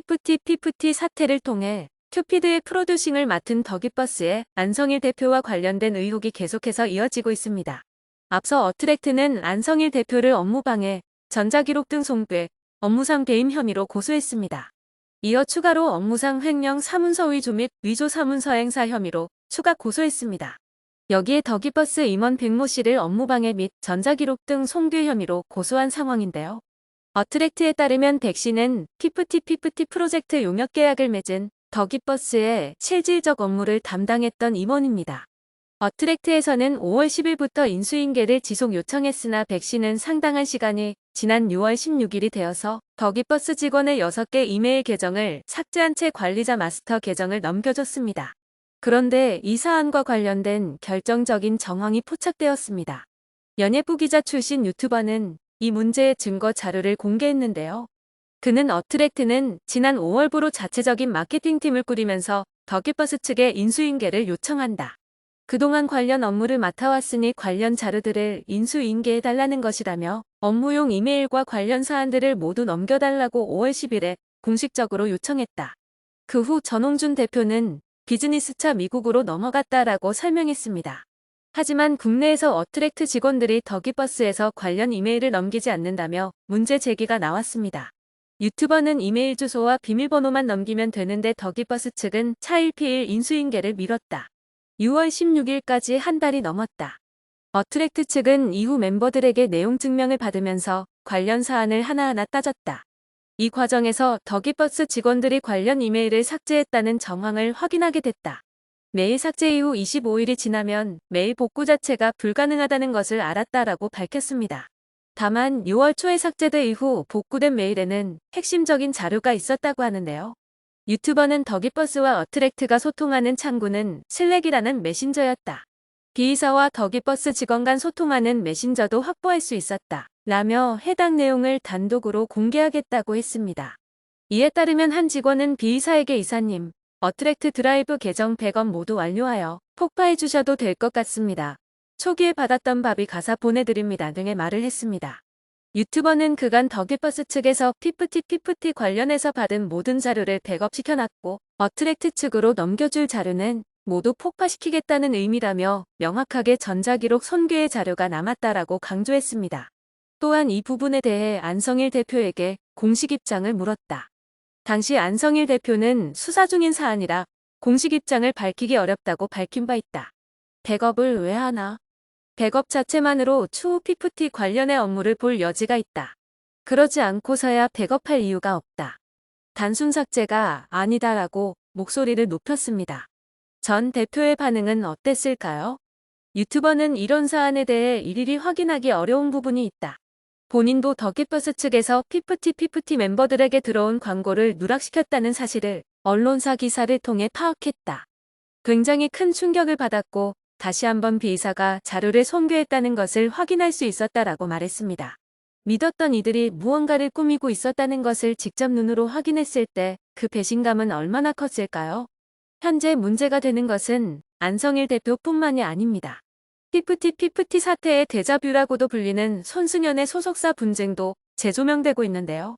피프티 사태를 통해 큐피드의 프로듀싱을 맡은 더기버스의 안성일 대표와 관련된 의혹이 계속해서 이어지고 있습니다. 앞서 어트랙트는 안성일 대표를 업무방해, 전자기록 등 손괴, 업무상 배임 혐의로 고소했습니다. 이어 추가로 업무상 횡령 사문서 위조 및 위조 사문서 행사 혐의로 추가 고소했습니다. 여기에 더기버스 임원 백모 씨를 업무방해 및 전자기록 등 손괴 혐의로 고소한 상황인데요. 어트랙트에 따르면 백 씨는 피프티 프로젝트 용역 계약을 맺은 더기버스의 실질적 업무를 담당했던 임원입니다. 어트랙트에서는 5월 10일부터 인수인계를 지속 요청했으나 백 씨는 상당한 시간이 지난 6월 16일이 되어서 더기버스 직원의 6개 이메일 계정을 삭제한 채 관리자 마스터 계정을 넘겨줬습니다. 그런데 이 사안과 관련된 결정적인 정황이 포착되었습니다. 연예부 기자 출신 유튜버는 이 문제의 증거 자료를 공개했는데요. 그는 어트랙트는 지난 5월부로 자체적인 마케팅팀을 꾸리면서 더기버스 측에 인수인계를 요청한다. 그동안 관련 업무를 맡아왔으니 관련 자료들을 인수인계해달라는 것이라며 업무용 이메일과 관련 사안들을 모두 넘겨달라고 5월 10일에 공식적으로 요청했다. 그 후 전홍준 대표는 비즈니스차 미국으로 넘어갔다라고 설명했습니다. 하지만 국내에서 어트랙트 직원들이 더기버스에서 관련 이메일을 넘기지 않는다며 문제 제기가 나왔습니다. 유튜버는 이메일 주소와 비밀번호만 넘기면 되는데 더기버스 측은 차일피일 인수인계를 미뤘다. 6월 16일까지 한 달이 넘었다. 어트랙트 측은 이후 멤버들에게 내용 증명을 받으면서 관련 사안을 하나하나 따졌다. 이 과정에서 더기버스 직원들이 관련 이메일을 삭제했다는 정황을 확인하게 됐다. 메일 삭제 이후 25일이 지나면 메일 복구 자체가 불가능하다는 것을 알았다라고 밝혔습니다. 다만 6월 초에 삭제된 이후 복구된 메일에는 핵심적인 자료가 있었다고 하는데요. 유튜버는 더기버스와 어트랙트가 소통하는 창구는 슬랙이라는 메신저였다. B이사와 더기버스 직원 간 소통하는 메신저도 확보할 수 있었다. 라며 해당 내용을 단독으로 공개하겠다고 했습니다. 이에 따르면 한 직원은 B이사에게 이사님, 어트랙트 드라이브 계정 100원 모두 완료하여 폭파해 주셔도 될 것 같습니다. 초기에 받았던 밥이 가사 보내드립니다 등의 말을 했습니다. 유튜버는 그간 더기버스 측에서 피프티 관련해서 받은 모든 자료를 백업시켜놨고 어트랙트 측으로 넘겨줄 자료는 모두 폭파시키겠다는 의미라며 명확하게 전자기록 손괴의 자료가 남았다라고 강조했습니다. 또한 이 부분에 대해 안성일 대표에게 공식 입장을 물었다. 당시 안성일 대표는 수사 중인 사안이라 공식 입장을 밝히기 어렵다고 밝힌 바 있다. 백업을 왜 하나? 백업 자체만으로 추후 피프티 관련의 업무를 볼 여지가 있다. 그러지 않고서야 백업할 이유가 없다. 단순 삭제가 아니다라고 목소리를 높였습니다. 전 대표의 반응은 어땠을까요? 유튜버는 이런 사안에 대해 일일이 확인하기 어려운 부분이 있다. 본인도 더기버스 측에서 피프티 멤버들에게 들어온 광고를 누락시켰다는 사실을 언론사 기사를 통해 파악했다. 굉장히 큰 충격을 받았고 다시 한번 B이사가 자료를 손괴했다는 것을 확인할 수 있었다라고 말했습니다. 믿었던 이들이 무언가를 꾸미고 있었다는 것을 직접 눈으로 확인했을 때 그 배신감은 얼마나 컸을까요? 현재 문제가 되는 것은 안성일 대표뿐만이 아닙니다. 피프티 사태의 데자뷰라고도 불리는 손승연의 소속사 분쟁도 재조명되고 있는데요.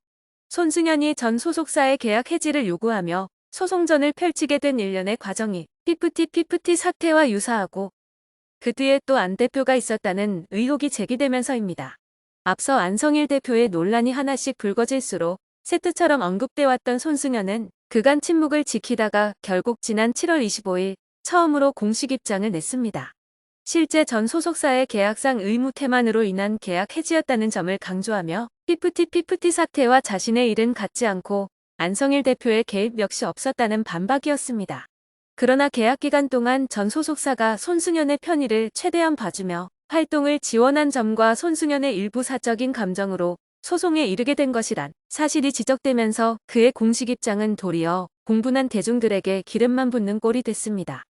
손승연이 전 소속사의 계약 해지를 요구하며 소송전을 펼치게 된 일련의 과정이 피프티 사태와 유사하고 그 뒤에 또 안 대표가 있었다는 의혹이 제기되면서입니다. 앞서 안성일 대표의 논란이 하나씩 불거질수록 세트처럼 언급돼 왔던 손승연은 그간 침묵을 지키다가 결국 지난 7월 25일 처음으로 공식 입장을 냈습니다. 실제 전 소속사의 계약상 의무 태만으로 인한 계약 해지였다는 점을 강조하며 피프티 사태와 자신의 일은 같지 않고 안성일 대표의 개입 역시 없었다는 반박이었습니다. 그러나 계약 기간 동안 전 소속사가 손승연의 편의를 최대한 봐주며 활동을 지원한 점과 손승연의 일부 사적인 감정으로 소송에 이르게 된 것이란 사실이 지적되면서 그의 공식 입장은 도리어 공분한 대중들에게 기름만 붓는 꼴이 됐습니다.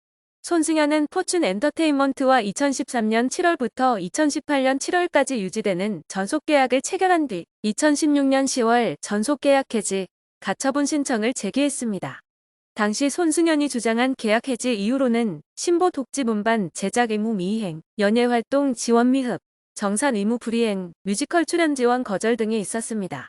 손승연은 포춘 엔터테인먼트와 2013년 7월부터 2018년 7월까지 유지되는 전속계약을 체결한 뒤 2016년 10월 전속계약 해지, 가처분 신청을 제기했습니다. 당시 손승연이 주장한 계약 해지 이유로는 신보 독집 음반 제작 의무 미이행, 연예활동 지원 미흡, 정산 의무 불이행, 뮤지컬 출연 지원 거절 등이 있었습니다.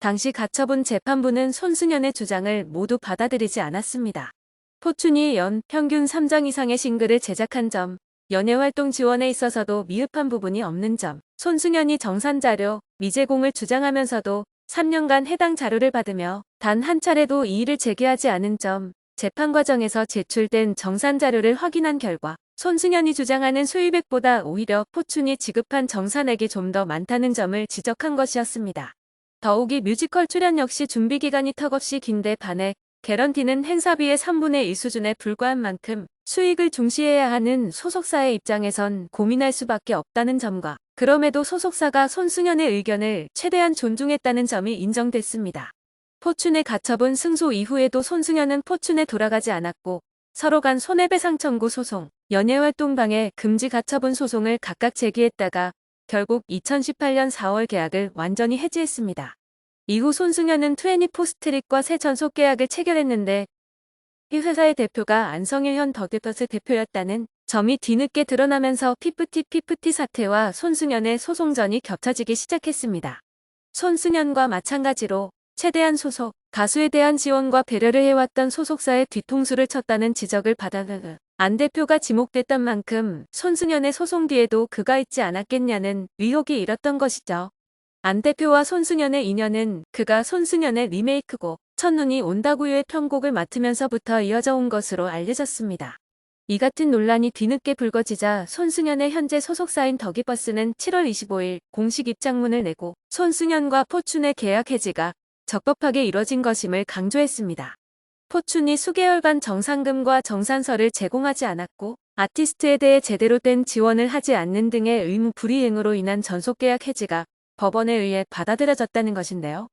당시 가처분 재판부는 손승연의 주장을 모두 받아들이지 않았습니다. 포춘이 연 평균 3장 이상의 싱글을 제작한 점, 연예활동 지원에 있어서도 미흡한 부분이 없는 점, 손승연이 정산자료, 미제공을 주장하면서도 3년간 해당 자료를 받으며 단 한 차례도 이의를 제기하지 않은 점, 재판 과정에서 제출된 정산자료를 확인한 결과 손승연이 주장하는 수입액보다 오히려 포춘이 지급한 정산액이 좀 더 많다는 점을 지적한 것이었습니다. 더욱이 뮤지컬 출연 역시 준비기간이 턱없이 긴데 반해 개런티는 행사비의 3분의 1 수준에 불과한 만큼 수익을 중시해야 하는 소속사의 입장에선 고민할 수밖에 없다는 점과 그럼에도 소속사가 손승연의 의견을 최대한 존중했다는 점이 인정됐습니다. 포춘의 가처분 승소 이후에도 손승연은 포춘에 돌아가지 않았고 서로 간 손해배상 청구 소송, 연예활동 방해 금지 가처분 소송을 각각 제기했다가 결국 2018년 4월 계약을 완전히 해지했습니다. 이후 손승연은 24스트릿과 새 전속 계약을 체결했는데 이 회사의 대표가 안성일 현 더기버스 대표였다는 점이 뒤늦게 드러나면서 피프티 사태와 손승연의 소송전이 겹쳐지기 시작했습니다. 손승연과 마찬가지로 최대한 소속, 가수에 대한 지원과 배려를 해왔던 소속사의 뒤통수를 쳤다는 지적을 받아 안 대표가 지목됐던 만큼 손승연의 소송 뒤에도 그가 있지 않았겠냐는 의혹이 일었던 것이죠. 안 대표와 손승연의 인연은 그가 손승연의 리메이크곡 첫눈이 온다구요의 편곡을 맡으면서부터 이어져 온 것으로 알려졌습니다. 이 같은 논란이 뒤늦게 불거지자 손승연의 현재 소속사인 더기버스는 7월 25일 공식 입장문을 내고 손승연과 포춘의 계약 해지가 적법하게 이뤄진 것임을 강조했습니다. 포춘이 수개월간 정산금과 정산서를 제공하지 않았고 아티스트에 대해 제대로 된 지원을 하지 않는 등의 의무 불이행으로 인한 전속계약 해지가 법원에 의해 받아들여졌다는 것인데요.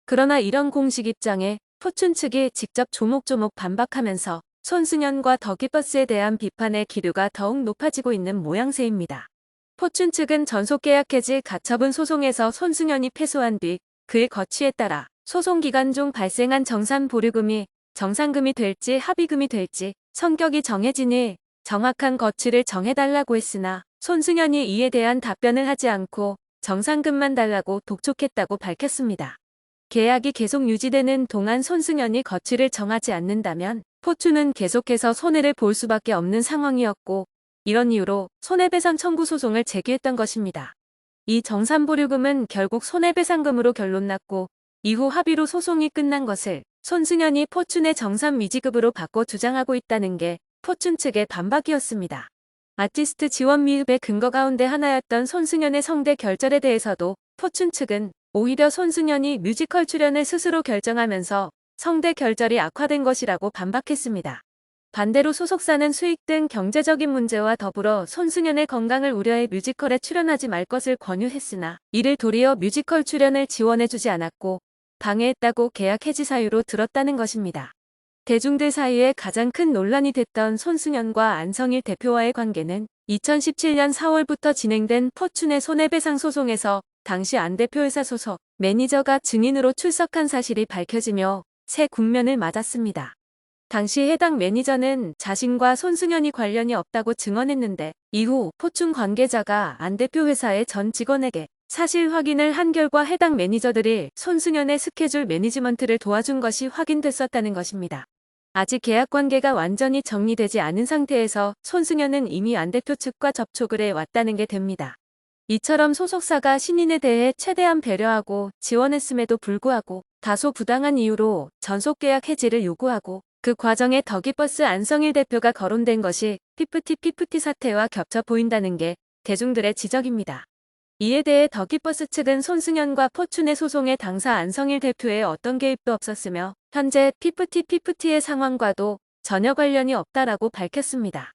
그러나 이런 공식 입장에 포춘 측이 직접 조목조목 반박하면서 손승연과 더기버스에 대한 비판의 기류가 더욱 높아지고 있는 모양새입니다. 포춘 측은 전속계약 해지 가처분 소송에서 손승연이 패소한 뒤 그의 거취에 따라 소송 기간 중 발생한 정산 보류금이 정산금이 될지 합의금이 될지 성격이 정해지니 정확한 거취를 정해달라고 했으나 손승연이 이에 대한 답변을 하지 않고 정산금만 달라고 독촉했다고 밝혔습니다. 계약이 계속 유지되는 동안 손승연이 거취를 정하지 않는다면 포춘은 계속해서 손해를 볼 수밖에 없는 상황이었고 이런 이유로 손해배상 청구 소송을 제기했던 것입니다. 이 정산보류금은 결국 손해배상금으로 결론났고 이후 합의로 소송이 끝난 것을 손승연이 포춘의 정산 미지급으로 바꿔 주장하고 있다는 게 포춘 측의 반박이었습니다. 아티스트 지원 미흡의 근거 가운데 하나였던 손승연의 성대 결절에 대해서도 포춘 측은 오히려 손승연이 뮤지컬 출연을 스스로 결정하면서 성대 결절이 악화된 것이라고 반박했습니다. 반대로 소속사는 수익 등 경제적인 문제와 더불어 손승연의 건강을 우려해 뮤지컬에 출연하지 말 것을 권유했으나 이를 도리어 뮤지컬 출연을 지원해주지 않았고 방해했다고 계약 해지 사유로 들었다는 것입니다. 대중들 사이에 가장 큰 논란이 됐던 손승연과 안성일 대표와의 관계는 2017년 4월부터 진행된 포춘의 손해배상 소송에서 당시 안 대표 회사 소속 매니저가 증인으로 출석한 사실이 밝혀지며 새 국면을 맞았습니다. 당시 해당 매니저는 자신과 손승연이 관련이 없다고 증언했는데 이후 포춘 관계자가 안 대표 회사의 전 직원에게 사실 확인을 한 결과 해당 매니저들이 손승연의 스케줄 매니지먼트를 도와준 것이 확인됐었다는 것입니다. 아직 계약 관계가 완전히 정리되지 않은 상태에서 손승연은 이미 안 대표 측과 접촉을 해왔다는 게 됩니다. 이처럼 소속사가 신인에 대해 최대한 배려하고 지원했음에도 불구하고 다소 부당한 이유로 전속계약 해지를 요구하고 그 과정에 더기버스 안성일 대표가 거론된 것이 피프티 사태와 겹쳐 보인다는 게 대중들의 지적입니다. 이에 대해 더기버스 측은 손승연과 포춘의 소송의 당사 안성일 대표의 어떤 개입도 없었으며 현재 피프티의 상황과도 전혀 관련이 없다라고 밝혔습니다.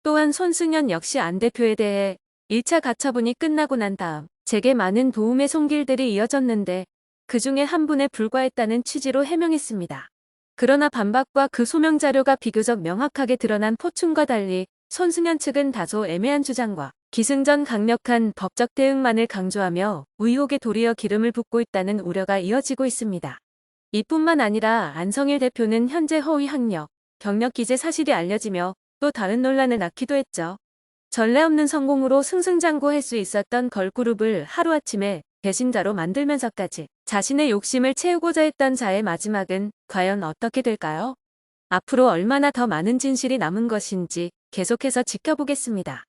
또한 손승연 역시 안 대표에 대해 1차 가처분이 끝나고 난 다음 제게 많은 도움의 손길들이 이어졌는데 그중에 한 분에 불과했다는 취지로 해명했습니다. 그러나 반박과 그 소명 자료가 비교적 명확하게 드러난 포춘과 달리 손승연 측은 다소 애매한 주장과 기승전 강력한 법적 대응만을 강조하며 의혹에 도리어 기름을 붓고 있다는 우려가 이어지고 있습니다. 이뿐만 아니라 안성일 대표는 현재 허위 학력, 경력 기재 사실이 알려지며 또 다른 논란을 낳기도 했죠. 전례 없는 성공으로 승승장구할 수 있었던 걸그룹을 하루아침에 배신자로 만들면서까지 자신의 욕심을 채우고자 했던 자의 마지막은 과연 어떻게 될까요? 앞으로 얼마나 더 많은 진실이 남은 것인지 계속해서 지켜보겠습니다.